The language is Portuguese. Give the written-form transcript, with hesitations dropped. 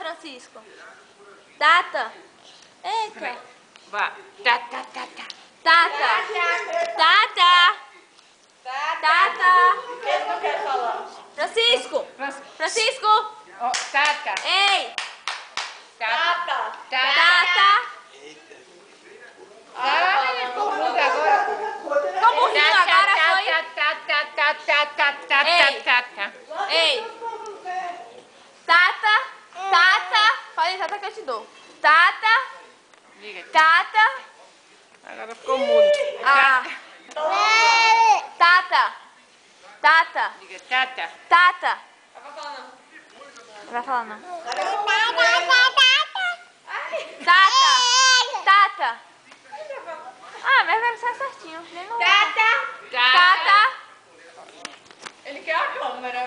Francisco. Tata. Eita. Vá. Tata. Tata. Tata. Tata. Ele não quer falar. Francisco. Francisco. Oh, Tata. Ei. Tata. Tata. Ah, ele ficou mudo agora. Como rindo agora foi? Ei. Tata. Ei. Tata. Tata. Fala aí, Tata, que eu te dou. Tata. Diga. Tata. Agora ficou mudo. Ah. Tata. Tata. Diga Tata. Tata. Não Não vai vai falar não. falar não. Ai. Tata. Tata. Ah, mas vai ser certinho. Nem não. Tata. Tata. Ele quer a câmera.